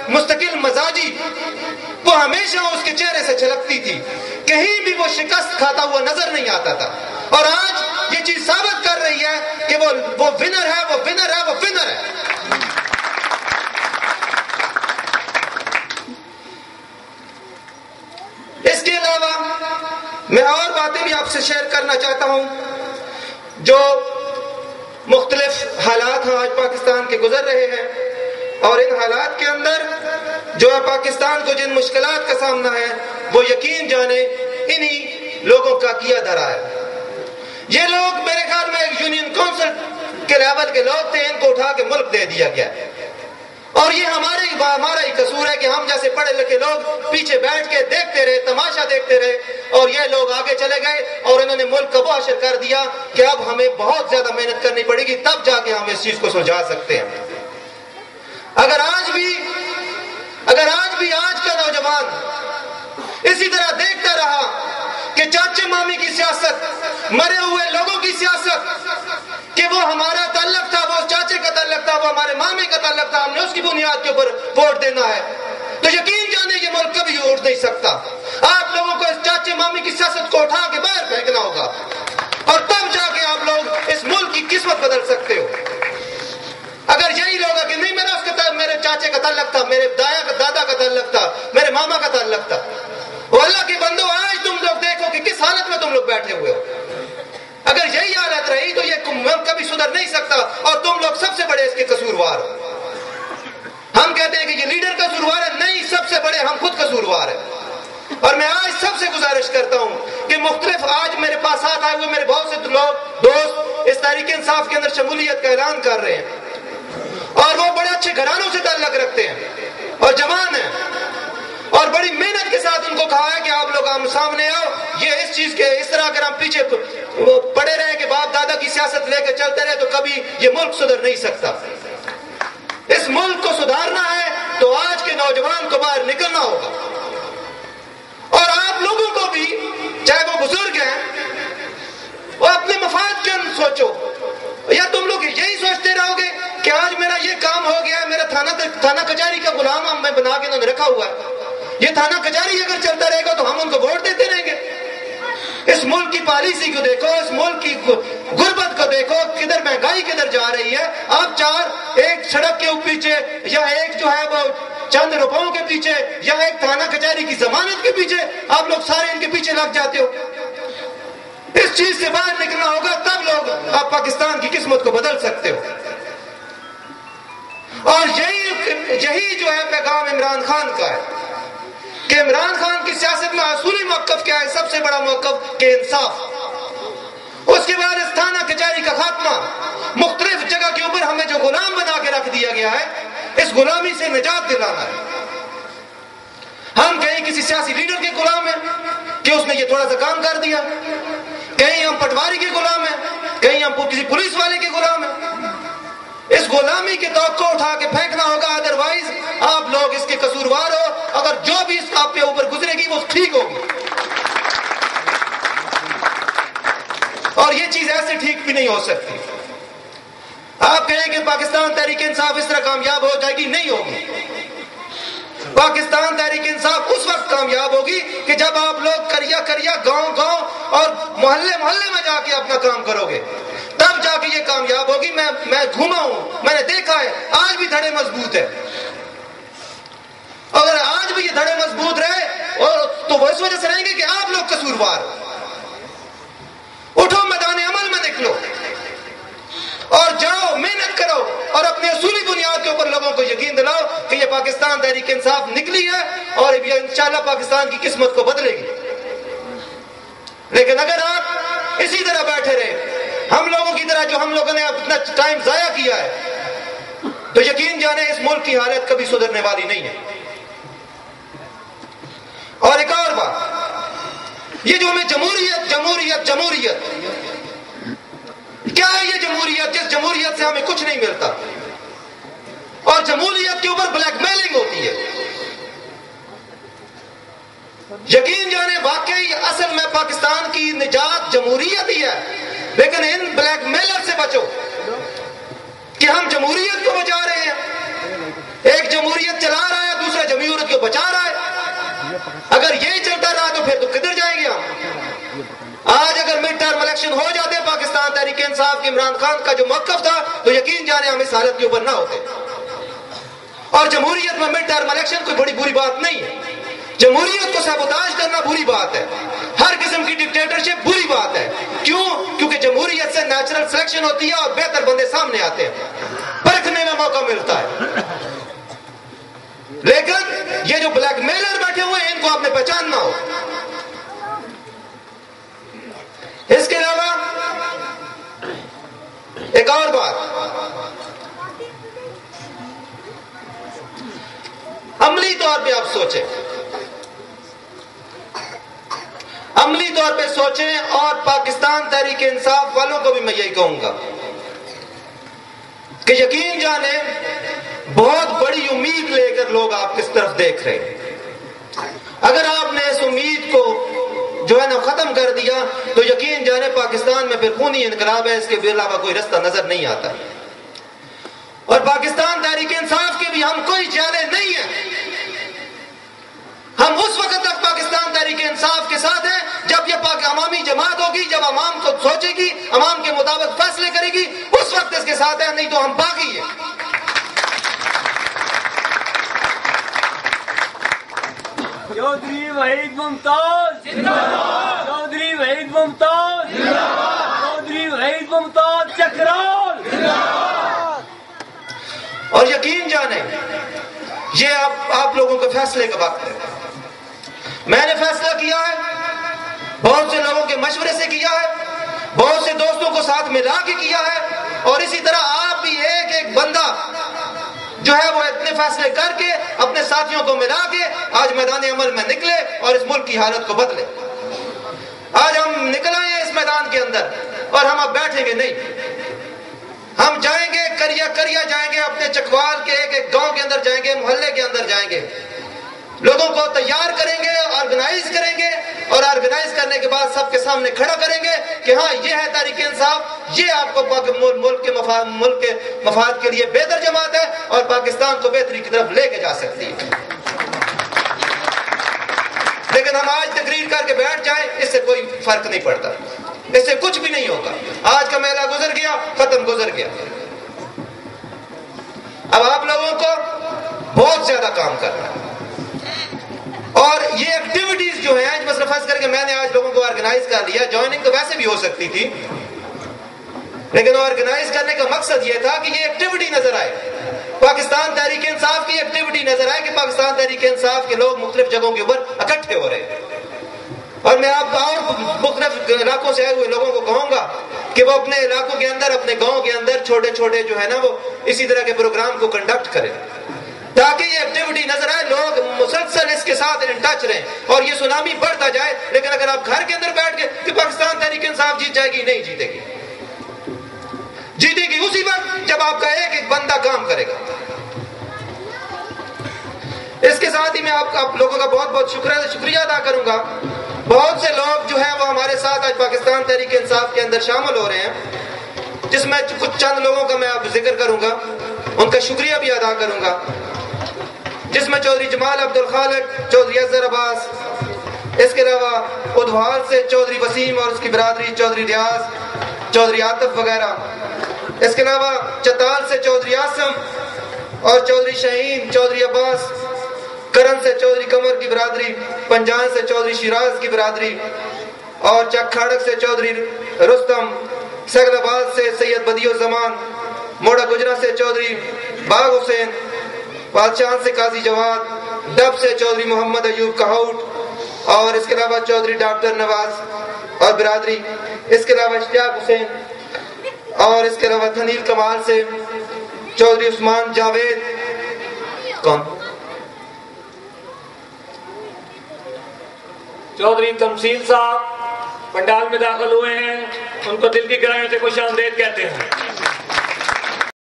مستقل مزاجی وہ ہمیشہ اس کے چہرے سے چھلکتی تھی، کہیں بھی وہ شکست کھاتا ہوا نظر نہیں آتا تھا، اور آج یہ چیز ثابت کر رہی ہے کہ وہ ونر ہے، وہ ونر ہے، وہ ونر ہے۔ اس کے علاوہ میں اور باتیں بھی آپ سے شیئر کرنا چاہتا ہوں جو مختلف حالات ہیں آج پاکستان کے گزر رہے ہیں، اور ان حالات کے اندر جو ہے پاکستان کو جن مشکلات کا سامنا ہے وہ یقین جانے انہی لوگوں کا کیا دھرا ہے۔ یہ لوگ میرے خیال میں ایک یونین کونسل کے لیول کے لوگ تھے، ان کو اٹھا کے ملک دے دیا گیا، اور یہ ہمارا ہی قصور ہے کہ ہم جیسے پڑھے لکھے لوگ پیچھے بیٹھ کے دیکھتے رہے، تماشا دیکھتے رہے، اور یہ لوگ آگے چلے گئے اور انہوں نے ملک کا وہ حشر کر دیا کہ اب ہمیں بہت زیادہ محنت کرنی پڑے گی، تب جا کے ہم اس چیز کو سلجھا سکتے ہیں۔ اگر آج بھی آج کا نوجوان اسی طرح دیکھتا رہا کہ چاچے مامی کی سیاست، مرے ہوئے لوگوں کی سیاست، کہ وہ ہمارا تعلق تھا، وہ چاچے کا تعلق تھا، وہ ہمارے مامے کا تعلق تھا، ہم نے اس کی بنیاد کے اوپر ووٹ دینا ہے، تو یقین جانے یہ ملک کبھی اٹھ نہیں سکتا۔ آپ لوگوں کو اس چاچے مامی کی سیاست کو اٹھا کے باہر پھینکنا ہوگا، اور تب جا کے آپ لوگ اس ملک کی قسمت بدل سکتے ہو۔ اگر یہی لوگ کہ نہیں میرے چاچے کا تعلق تھا، میرے دادا کا تعلق تھا، میرے ماما کا تعلق تھا، وہ اللہ کے بندو آج تم لوگ دیکھو کہ کس حالت میں تم لوگ بیٹھے ہوئے ہو۔ اگر یہی حالت رہی تو یہ ملک کبھی سدھر نہیں سکتا، اور تم لوگ سب سے بڑے اس کے قصوروار ہو۔ ہم کہتے ہیں کہ یہ لیڈر قصوروار ہے، نہیں، سب سے بڑے ہم خود قصوروار ہیں۔ اور میں آج سب سے گزارش کرتا ہوں کہ مختلف آج میرے پاس ساتھ آئے ہوئے میرے بہت سے لوگ دوست اس تحریک انصاف کے اندر شمولیت کا اعلان کر رہے ہیں، اور وہ بڑے اچھے گھرانوں سے تعلق رکھتے ہیں اور جوان ہیں، اور بڑی محنت کے ساتھ ان کو کہا ہے کہ آپ لوگ ہم سامنے آؤ، یہ اس چیز کے اس طرح اگر ہم پیچھے پڑے رہے کہ باپ دادا کی سیاست لے کے چلتے رہے تو کبھی یہ ملک سدھر نہیں سکتا۔ اس ملک کو سدھارنا ہے تو آج کے نوجوان کو باہر نکلنا ہوگا، اور آپ لوگوں کو بھی، چاہے وہ بزرگ ہیں، وہ اپنے مفاد کے اندر سوچو، یا تم لوگ یہی سوچتے رہو گے کہ آج میرا یہ کام ہو گیا ہے، میرا تھانہ کچہری کا غلام ہم میں بنا کے انہوں نے رکھا ہوا ہے، یہ تھانہ کچہری اگر چلتا رہے گا تو ہم ان کو ووٹ دیتے رہیں گے۔ اس ملک کی پالیسی کو دیکھو، اس ملک کی غربت کو دیکھو، کدھر مہنگائی کدھر جا رہی ہے۔ آپ ایک سڑک کے پیچھے، یا ایک جو ہے وہ چند روپوں کے پیچھے، یا ایک تھانہ کچہری کی ضمانت کے پیچھے آپ لوگ سارے ان کے پیچھے لگ جاتے ہو۔ اس چیز سے باہر نکلنا ہوگا، تب لوگ آپ پاکستان کی قسمت کو بدل سکتے ہو۔ اور یہی جو ہے پیغام عمران خان کا ہے کہ عمران خان کی سیاست میں اصولی موقف کیا ہے؟ سب سے بڑا موقف کہ انصاف، اس کے بعد اس تھانہ کچہری کا خاتمہ، مختلف جگہ کے اوپر ہمیں جو غلام بنا کے رکھ دیا گیا ہے اس غلامی سے نجات دلانا ہے۔ ہم کہیں کسی سیاسی لیڈر کے غلام ہیں کہ اس نے یہ تھوڑا سا کام کر دیا، کہیں ہم پٹواری کے غلام ہیں، کہیں ہم کسی پولیس والے کے غلام ہیں۔ اس غلامی کے توقع اٹھا کے پھینکنا ہوگا، ادروائز آپ لوگ اس کے قصوروار ہو، اگر جو بھی اس آپ کے اوپر گزرے گی وہ ٹھیک ہوگی، اور یہ چیز ایسے ٹھیک بھی نہیں ہو سکتی۔ آپ کہیں کہ پاکستان تحریک انصاف اس طرح کامیاب ہو جائے گی، نہیں ہوگی۔ پاکستان تحریک انصاف اس وقت کامیاب ہوگی کہ جب آپ لوگ کریا گاؤں اور محلے میں جا کے اپنا کام کرو گے، تب جا کے یہ کامیاب ہوگی۔ میں گھوما ہوں، میں نے دیکھا ہے آج بھی دھڑے مضبوط ہے، اگر آج بھی یہ دھڑے مضبوط رہے تو وہ اس وجہ سے رہیں گے کہ آپ لوگ قصوروار۔ اٹھو، میدان عمل میں نکلو اور جاؤ، محنت کرو، اور اپنے اصولی بنیاد کے اوپر لوگوں کو یقین دلاؤ کہ یہ پاکستان تحریک انصاف نکلی ہے اور یہ انشاءاللہ پاکستان کی قسمت کو بدلے گی۔ لیکن اگر آپ اسی طرح بیٹھے رہے ہم لوگوں کی طرح، جو ہم لوگوں نے اپنا ٹائم ضائع کیا ہے، تو یقین جانے اس ملک کی حالت کبھی سدھرنے والی نہیں ہے۔ اور ایک اور بات، یہ جو ہمیں جمہوریت کیا ہے؟ یہ جمہوریت، جس جمہوریت سے ہمیں کچھ نہیں ملتا، اور جمہوریت کے اوپر بلیک میلنگ ہوتی ہے۔ یقین جانے واقعی اصل میں پاکستان کی نجات جمہوریت ہی ہے، لیکن ان بلیک میلر سے بچو کہ ہم جمہوریت کو بچا رہے ہیں۔ ایک جمہوریت چلا رہا ہے، انصاف کے عمران خان کا جو موقف تھا تو یقین جانے ہم اس حالت کے اوپر نہ ہوتے. اور جمہوریت میں مڈ ٹرم الیکشن کوئی بڑی بری بات نہیں ہے. جمہوریت کو سابوتاژ کرنا بری بات ہے. ہر قسم کی ڈکٹیٹرشپ بری بات ہے. کیوں؟ کیونکہ جمہوریت سے نیچرل سلیکشن ہوتی ہے اور بہتر بندے سامنے آتے ہیں, پرکھنے میں موقع ملتا ہے. لیکن یہ جو بلیک میلر بیٹھے ہوئے ہیں ان کو آپ نے پہچاننا ہو. اس کے علاوہ ایک اور بات, عملی طور پہ آپ سوچیں, عملی طور پہ سوچیں, اور پاکستان تحریک انصاف والوں کو بھی میں یہی کہوں گا کہ یقین جانیں بہت بڑی امید لے کر لوگ آپ کس طرف دیکھ رہے ہیں. اگر آپ نے اس امید کو جو ہے نا ختم کر دیا تو یقین جانے پاکستان میں پھر خونی انقلاب ہے, اس کے علاوہ کوئی رستہ نظر نہیں آتا. اور پاکستان تحریک انصاف کے بھی ہم کوئی چہرے نہیں ہیں. ہم اس وقت تک پاکستان تحریک انصاف کے ساتھ ہیں جب یہ عوامی جماعت ہوگی, جب عوام کو سوچے گی, عوام کے مطابق فیصلے کرے گی, اس وقت اس کے ساتھ ہیں, نہیں تو ہم باغی ہیں. چودھری وحید ممتاز زندہ باد, چودھری وحید ممتاز زندہ باد, چودھری وحید ممتاز چکرال زندہ باد. اور یقین جانیں یہ آپ لوگوں کے فیصلے کا وقت ہے. میں نے فیصلہ کیا ہے, بہت سے لوگوں کے مشورے سے کیا ہے, بہت سے دوستوں کو ساتھ ملا کے کیا ہے, اور اسی طرح آپ بھی ایک ایک بندہ جو ہے وہ اتنے فیصلے کر کے اپنے ساتھیوں کو ملا کے آج میدان عمل میں نکلے اور اس ملک کی حالت کو بدلے. آج ہم نکل آئے ہیں اس میدان کے اندر اور ہم اب بیٹھیں گے نہیں. ہم جائیں گے کریا جائیں گے, اپنے چکوال کے ایک ایک گاؤں کے اندر جائیں گے, محلے کے اندر جائیں گے, لوگوں کو تیار کریں گے, آرگنائز کریں گے, اور آرگنائز کرنے کے بعد سب کے سامنے کھڑا کریں گے کہ ہاں یہ ہے تحریک انصاف, یہ آپ کو ملک کے مفاد کے لیے بہتر جماعت ہے اور پاکستان کو بہتری کی طرف لے کے جا سکتی ہے. لیکن ہم آج تقریر کر کے بیٹھ جائیں اس سے کوئی فرق نہیں پڑتا, اس سے کچھ بھی نہیں ہوگا. آج کا میلہ گزر گیا, ختم گزر گیا. اب آپ لوگوں کو بہت زیادہ کام کرنا ہے, اور یہ ایکٹیویٹیز جو ہیں مثلا فرض کر کے میں نے آج لوگوں کو آرگنائز کر لیا, جوائننگ تو ویسے بھی ہو سکتی تھی, لیکن آرگنائز کرنے کا مقصد یہ تھا کہ یہ ایکٹیویٹی نظر آئے, پاکستان تحریک انصاف کی ایکٹیویٹی نظر آئے کہ پاکستان تحریک انصاف کے لوگ مختلف جگہوں کے اوپر اکٹھے ہو رہے ہیں. اور میں آپ اور مختلف علاقوں سے آئے ہوئے لوگوں کو کہوں گا کہ وہ اپنے علاقوں کے اندر, اپنے گاؤں کے اندر چھوٹے چھوٹے جو ہے نا وہ اسی طرح کے پروگرام کو کنڈکٹ کریں تاکہ یہ ایکٹیویٹی نظر آئے, لوگ مسلسل اس کے ساتھ ان ٹچ رہیں اور یہ سونامی بڑھتا جائے. لیکن اگر آپ گھر کے اندر بیٹھ کے کہ پاکستان تحریک انصاف جیت جائے گی, نہیں جیتے گی. جیتے گی اسی وقت جب آپ کا ایک ایک بندہ کام کرے گا. اس کے ساتھ ہی میں آپ لوگوں کا بہت بہت شکریہ ادا کروں گا. بہت سے لوگ جو ہیں وہ ہمارے ساتھ آج پاکستان تحریک انصاف کے اندر شامل ہو رہے ہیں, جس میں کچھ چند لوگوں کا میں اب ذکر کروں گا, ان کا شکریہ بھی ادا کروں گا, جس میں چودھری جمال عبد الخالق, چودھری اظہر عباس, اس کے علاوہ ادوار سے چودھری وسیم اور اس کی برادری, چودھری ریاض, چودھری عاطف وغیرہ, اس کے علاوہ چتال سے چودھری آسم اور چودھری شہین, چودھری عباس, کرن سے چودھری قمر کی برادری, پنجان سے چودھری شیراز کی برادری, اور چک کھاڑک سے چودھری رستم, سگل آباد سے سید بدیع الزمان, موڑا گجرا سے چودھری باغ حسین, بادشاہ سے قاضی جواد, ڈب سے چودھری محمد ایوب کہاؤٹ, اور اس کے علاوہ چودھری ڈاکٹر نواز اور برادری, اس کے علاوہ اشتیاق حسین, اور اس کے علاوہ تھنیل کمال سے چودھری عثمان جاوید, کون چودھری تمثیل صاحب پنڈال میں داخل ہوئے ہیں, ان کو دل کی گہرائیوں سے خوش آمدید کہتے ہیں.